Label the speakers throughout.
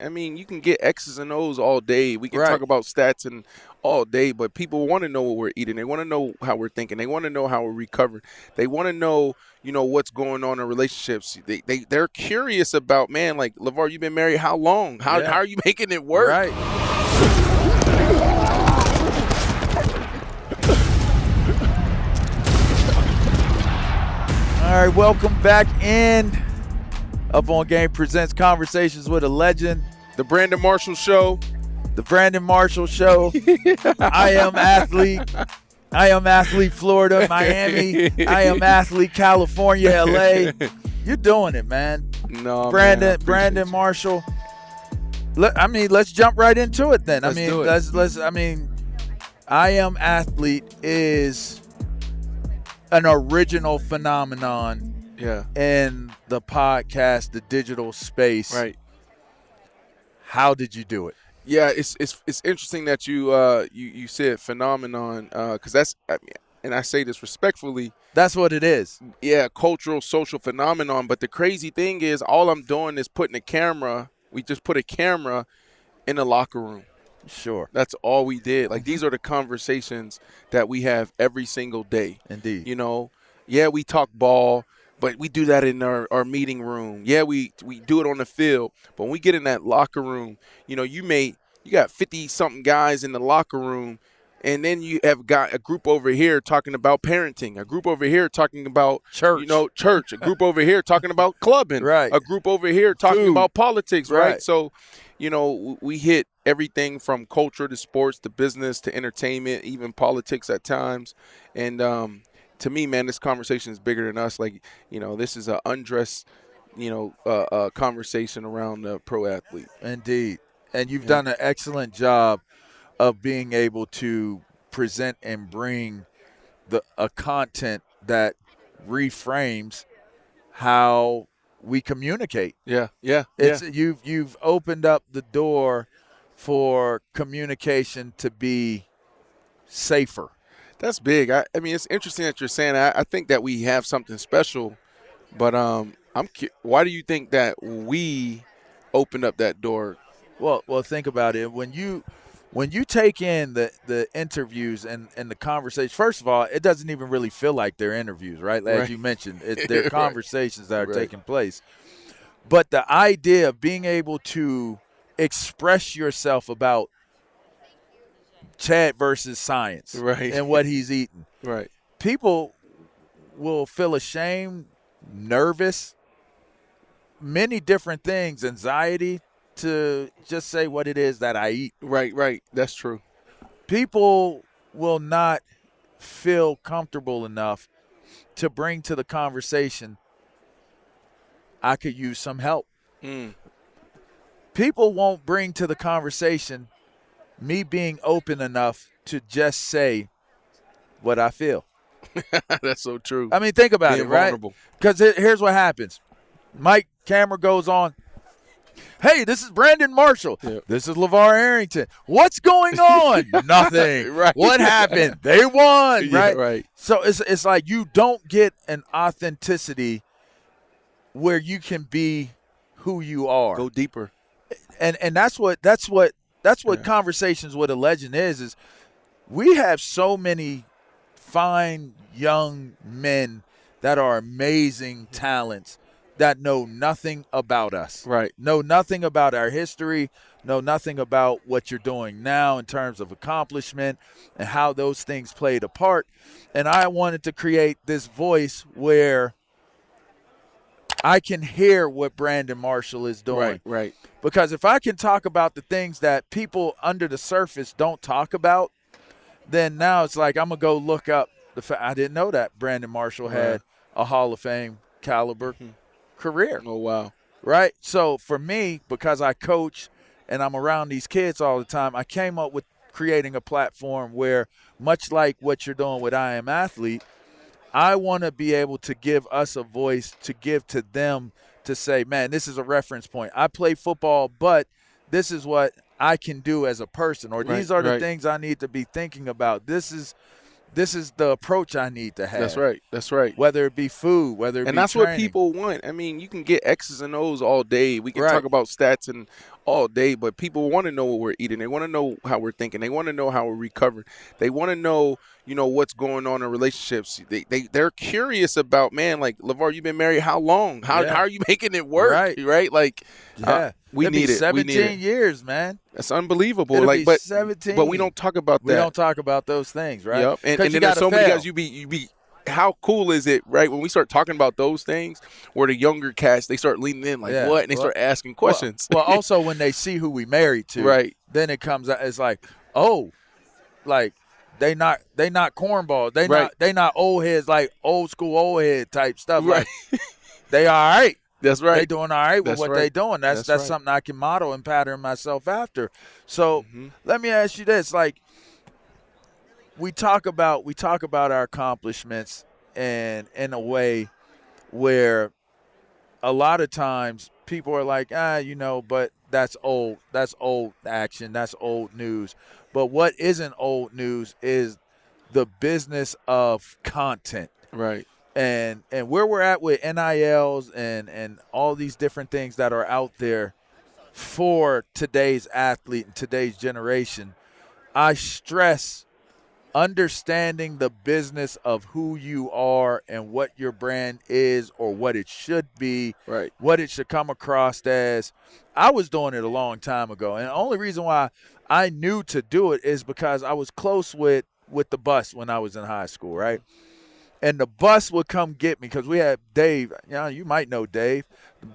Speaker 1: I mean, you can get X's and O's all day. We can
Speaker 2: Right.
Speaker 1: talk about stats and all day, but people want to know what we're eating. They want to know how we're thinking. They want to know how we're recovering. They want to know, what's going on in relationships. They're curious about, man, like, LaVar, you've been married how long? How are you making it work?
Speaker 2: Right. All right, welcome back in. Up on Game presents Conversations with a Legend.
Speaker 1: The Brandon Marshall Show.
Speaker 2: The Brandon Marshall Show. I am athlete. Florida, Miami. I am athlete, California, LA. You're doing it, man.
Speaker 1: No,
Speaker 2: Brandon Marshall. Let's jump right into it then.
Speaker 1: Let's
Speaker 2: I Am Athlete is an original phenomenon in the podcast, the digital space.
Speaker 1: Right.
Speaker 2: How did you do it?
Speaker 1: Yeah, it's interesting that you said phenomenon, because that's, and I say this respectfully.
Speaker 2: That's what it is.
Speaker 1: Yeah, cultural, social phenomenon. But the crazy thing is, all I'm doing is putting a camera. We just put a camera in the locker room.
Speaker 2: Sure.
Speaker 1: That's all we did. Like, these are the conversations that we have every single day.
Speaker 2: Indeed.
Speaker 1: Yeah, we talk ball, but we do that in our meeting room. Yeah, we do it on the field. But when we get in that locker room, you got 50-something guys in the locker room, and then you have got a group over here talking about parenting, a group over here talking about church, a group over here talking about clubbing,
Speaker 2: right.
Speaker 1: A group over here talking about politics, right? So, we hit everything from culture to sports to business to entertainment, even politics at times. And to me, man, this conversation is bigger than us. Like, this is an undressed, conversation around the pro athlete.
Speaker 2: Indeed. And you've done an excellent job of being able to present and bring a content that reframes how we communicate.
Speaker 1: Yeah.
Speaker 2: You've opened up the door for communication to be safer.
Speaker 1: That's big. I mean, it's interesting that you're saying that. I think that we have something special, but why do you think that we opened up that door?
Speaker 2: Well, think about it. When you take in the interviews and the conversation, first of all, it doesn't even really feel like they're interviews, right? As you mentioned, they're conversations that are taking place. But the idea of being able to express yourself about Chad versus science,
Speaker 1: right,
Speaker 2: and what he's eating,
Speaker 1: right,
Speaker 2: people will feel ashamed, nervous, many different things, anxiety, to just say what it is that I eat.
Speaker 1: Right. That's true.
Speaker 2: People will not feel comfortable enough to bring to the conversation, I could use some help. People won't bring to the conversation me being open enough to just say what I feel.
Speaker 1: That's so true.
Speaker 2: I mean, think about
Speaker 1: Being
Speaker 2: it, right?
Speaker 1: vulnerable.
Speaker 2: Because here's what happens. Mike, camera goes on. Hey, this is Brandon Marshall.
Speaker 1: Yep.
Speaker 2: This is LaVar Arrington. What's going on? Nothing.
Speaker 1: Right.
Speaker 2: What happened? They won, right?
Speaker 1: Yeah, right.
Speaker 2: So it's like you don't get an authenticity where you can be who you are.
Speaker 1: Go deeper.
Speaker 2: And that's what Conversations with a Legend is we have so many fine young men that are amazing talents that know nothing about us.
Speaker 1: Right.
Speaker 2: Know nothing about our history, know nothing about what you're doing now in terms of accomplishment and how those things played a part. And I wanted to create this voice where I can hear what Brandon Marshall is doing.
Speaker 1: Right.
Speaker 2: Because if I can talk about the things that people under the surface don't talk about, then now it's like I'm going to go look up the fact I didn't know that Brandon Marshall had a Hall of Fame caliber career.
Speaker 1: Oh, wow.
Speaker 2: Right? So for me, because I coach and I'm around these kids all the time, I came up with creating a platform where, much like what you're doing with I Am Athlete, I want to be able to give us a voice to give to them to say, man, this is a reference point. I play football, but this is what I can do as a person, or these are the things I need to be thinking about. This is the approach I need to have.
Speaker 1: That's right.
Speaker 2: Whether it be food, whether it be
Speaker 1: And that's
Speaker 2: training.
Speaker 1: what people want. I mean, you can get X's and O's all day. We can talk about stats and all day, but people want to know what we're eating. They want to know how we're thinking. They want to know how we're recovering. They want to know, what's going on in relationships. They're curious about, man, like, LaVar, you've been married how long? How
Speaker 2: Yeah.
Speaker 1: are you making it work?
Speaker 2: Right.
Speaker 1: Right? Like,
Speaker 2: Yeah.
Speaker 1: we
Speaker 2: It'd
Speaker 1: need
Speaker 2: be
Speaker 1: it. We
Speaker 2: 17
Speaker 1: need it.
Speaker 2: years, man.
Speaker 1: That's unbelievable.
Speaker 2: It'll
Speaker 1: Like,
Speaker 2: be
Speaker 1: but
Speaker 2: 17.
Speaker 1: we don't talk about
Speaker 2: We
Speaker 1: that.
Speaker 2: don't talk about those things, right?
Speaker 1: Yep. And
Speaker 2: you
Speaker 1: then there's
Speaker 2: gotta
Speaker 1: so many
Speaker 2: fail.
Speaker 1: guys you be how cool is it, right? When we start talking about those things, where the younger cats, they start leaning in like,
Speaker 2: Yeah.
Speaker 1: what? And they start asking questions.
Speaker 2: Well, also when they see who we married to,
Speaker 1: Right.
Speaker 2: then it comes out, it's like, oh, like they not cornballs. They not old heads, like old school old head type stuff.
Speaker 1: Right.
Speaker 2: Like they all right.
Speaker 1: That's right.
Speaker 2: They doing all right with
Speaker 1: That's
Speaker 2: what
Speaker 1: right.
Speaker 2: they doing. That's
Speaker 1: right.
Speaker 2: something I can model and pattern myself after. So
Speaker 1: Mm-hmm.
Speaker 2: let me ask you this: like, we talk about our accomplishments, and in a way where a lot of times people are like, but that's old. That's old action. That's old news. But what isn't old news is the business of content.
Speaker 1: Right.
Speaker 2: And where we're at with NILs and all these different things that are out there for today's athlete and today's generation, I stress understanding the business of who you are and what your brand is or what it should be,
Speaker 1: Right.
Speaker 2: what it should come across as. I was doing it a long time ago, and the only reason why I knew to do it is because I was close with the bus when I was in high school, right? And the bus would come get me because we had Dave. You might know Dave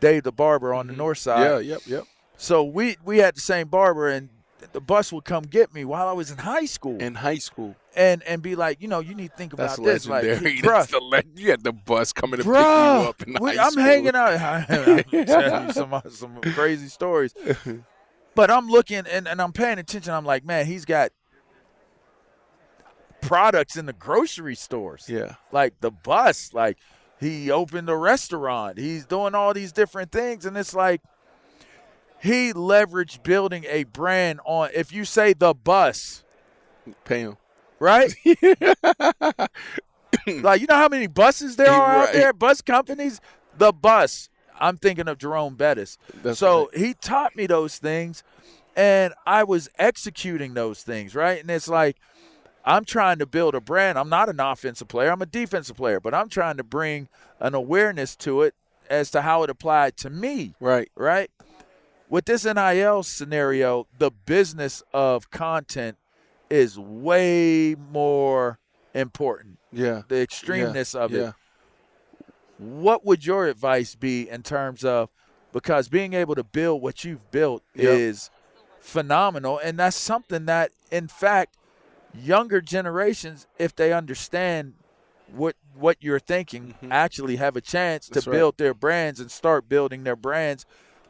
Speaker 2: the barber on the north side.
Speaker 1: Yeah, yep.
Speaker 2: So we had the same barber, and the bus would come get me while I was in high school.
Speaker 1: In high school.
Speaker 2: And be like, you need to think about
Speaker 1: That's
Speaker 2: this.
Speaker 1: legendary.
Speaker 2: Like,
Speaker 1: That's
Speaker 2: bruh,
Speaker 1: you had the bus coming to pick you up in high
Speaker 2: I'm
Speaker 1: school.
Speaker 2: hanging out. I'm telling you some crazy stories. But I'm looking and I'm paying attention. I'm like, man, he's got products in the grocery stores.
Speaker 1: Yeah.
Speaker 2: Like the bus. Like he opened a restaurant. He's doing all these different things. And it's like he leveraged building a brand on, if you say the bus.
Speaker 1: Pay him.
Speaker 2: Right? Like, you know how many buses there are out there? Bus companies? The bus. I'm thinking of Jerome Bettis. He taught me those things, and I was executing those things, right? And it's like, I'm trying to build a brand. I'm not an offensive player. I'm a defensive player, but I'm trying to bring an awareness to it as to how it applied to me.
Speaker 1: Right.
Speaker 2: Right? With this NIL scenario, the business of content is way more important.
Speaker 1: Yeah.
Speaker 2: The extremeness of
Speaker 1: Yeah.
Speaker 2: it. What would your advice be in terms of, because being able to build what you've built is phenomenal, and that's something that, in fact, younger generations, if they understand what you're thinking, actually have a chance to build their brands and start building their brands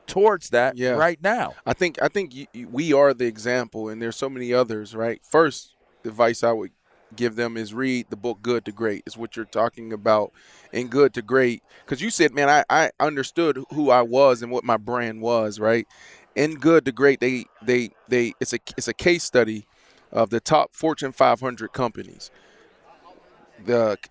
Speaker 2: towards that right now.
Speaker 1: I think we are the example, and there's so many others, right? First advice I would give them is read the book Good to Great. Is what you're talking about in Good to Great, because you said, man, I understood who I was and what my brand was, right? In Good to Great, it's a case study of the top Fortune 500 companies.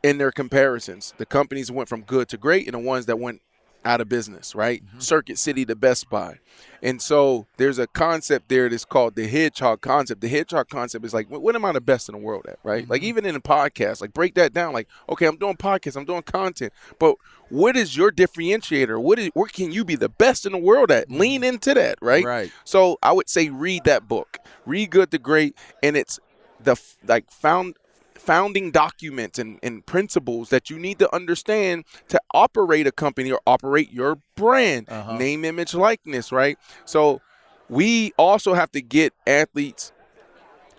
Speaker 1: In their comparisons, the companies that went from good to great and the ones that went out of business, right? Circuit City to Best Buy. And so there's a concept there that's called the hedgehog concept. The hedgehog concept is like, what am I the best in the world at, right? Like even in a podcast, like break that down. Like, okay, I'm doing podcasts, I'm doing content, but what is your differentiator? Where can you be the best in the world at? Lean into that, right?
Speaker 2: Right.
Speaker 1: So I would say read that book. Read Good to Great, and it's the founding documents and principles that you need to understand to operate a company or operate your brand, name, image, likeness, right? So we also have to get athletes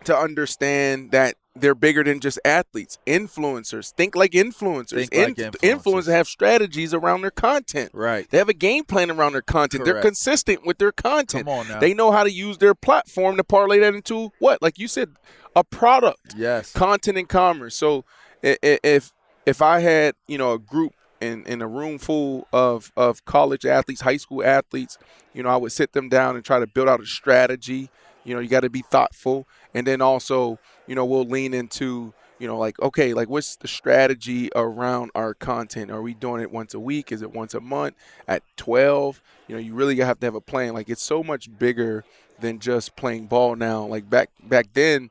Speaker 1: to understand that they're bigger than just athletes. Influencers. Think like influencers. Influencers have strategies around their content.
Speaker 2: Right.
Speaker 1: They have a game plan around their content.
Speaker 2: Correct.
Speaker 1: They're consistent with their content.
Speaker 2: Come on now.
Speaker 1: They know how to use their platform to parlay that into what? Like you said, a product.
Speaker 2: Yes.
Speaker 1: Content and commerce. So if I had, a group in a room full of college athletes, high school athletes, I would sit them down and try to build out a strategy. You got to be thoughtful. And then also, we'll lean into, like, okay, like what's the strategy around our content? Are we doing it once a week? Is it once a month at 12? You really have to have a plan. Like it's so much bigger than just playing ball now. Like back then,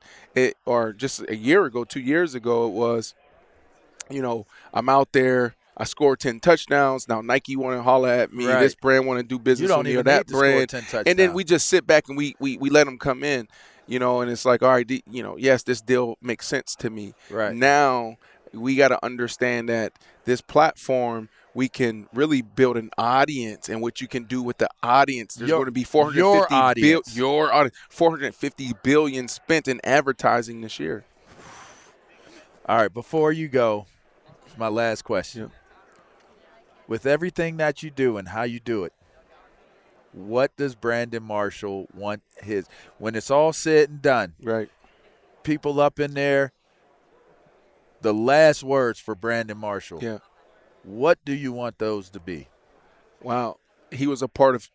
Speaker 1: or just a year ago, 2 years ago, it was, I'm out there. I scored 10 touchdowns. Now Nike want to holler at me.
Speaker 2: Right.
Speaker 1: This brand want to do
Speaker 2: You
Speaker 1: business
Speaker 2: don't
Speaker 1: with me, or
Speaker 2: even
Speaker 1: that
Speaker 2: need to score
Speaker 1: brand.
Speaker 2: 10 touchdowns.
Speaker 1: And then we just sit back and we let them come in, and it's like, all right, yes, this deal makes sense to me.
Speaker 2: Right.
Speaker 1: Now we got to understand that this platform, we can really build an audience, and what you can do with the audience. There's going to be 450 billion spent in advertising this year.
Speaker 2: All right, before you go, my last question.
Speaker 1: Yeah.
Speaker 2: With everything that you do and how you do it, what does Brandon Marshall want when it's all said and done?
Speaker 1: Right.
Speaker 2: People up in there, the last words for Brandon Marshall.
Speaker 1: Yeah.
Speaker 2: What do you want those to be?
Speaker 1: Wow. He was a part of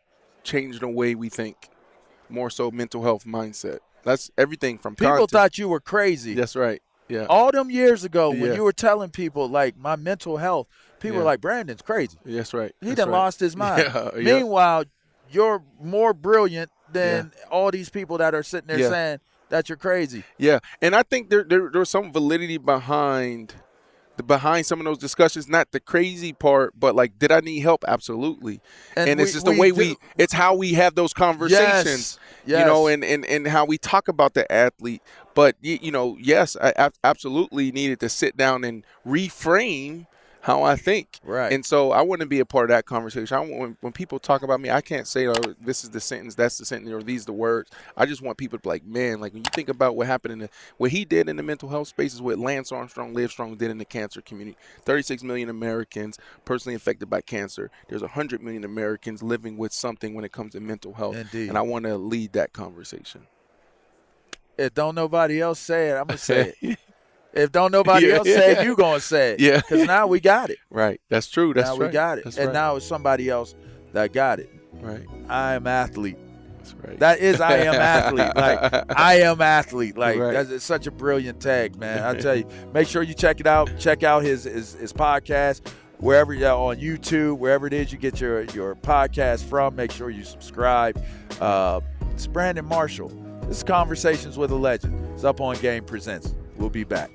Speaker 1: changing the way we think, more so mental health mindset. That's everything from
Speaker 2: People
Speaker 1: content.
Speaker 2: thought you were crazy.
Speaker 1: That's right. Yeah.
Speaker 2: All them years ago when
Speaker 1: Yeah.
Speaker 2: you were telling people, like, my mental health, people were like, Brandon's crazy.
Speaker 1: That's right.
Speaker 2: He done lost his mind.
Speaker 1: Yeah.
Speaker 2: Meanwhile, you're more brilliant than all these people that are sitting there saying that you're crazy.
Speaker 1: Yeah. And I think there's some validity behind some of those discussions. Not the crazy part, but like, did I need help? Absolutely. And it's just the way it's how we have those conversations,
Speaker 2: Yes.
Speaker 1: and how we talk about the athlete. But, yes, I absolutely needed to sit down and reframe how I think.
Speaker 2: Right.
Speaker 1: And so I want to be a part of that conversation. When people talk about me, I can't say, oh, this is the sentence, that's the sentence, or these are the words. I just want people to be like, man, like when you think about what happened what he did in the mental health space is what Lance Armstrong, Livestrong did in the cancer community. 36 million Americans personally affected by cancer. There's 100 million Americans living with something when it comes to mental health.
Speaker 2: Indeed.
Speaker 1: And I want to lead that conversation.
Speaker 2: If don't nobody else say it, I'm going to say it. If don't nobody else say it, you going to say it.
Speaker 1: Yeah.
Speaker 2: Because now we got it.
Speaker 1: Right. That's true. That's
Speaker 2: now
Speaker 1: right.
Speaker 2: we got it.
Speaker 1: That's
Speaker 2: and
Speaker 1: right.
Speaker 2: now it's somebody else that got it.
Speaker 1: Right.
Speaker 2: I am athlete.
Speaker 1: That's right.
Speaker 2: That is I am athlete. Like, I am athlete. Like,
Speaker 1: Right.
Speaker 2: that's such a brilliant tag, man. I tell you, make sure you check it out. Check out his podcast, wherever you're on YouTube, wherever it is you get your podcast from. Make sure you subscribe. It's Brandon Marshall. This is Conversations with a Legend. It's up on Game Presents. We'll be back.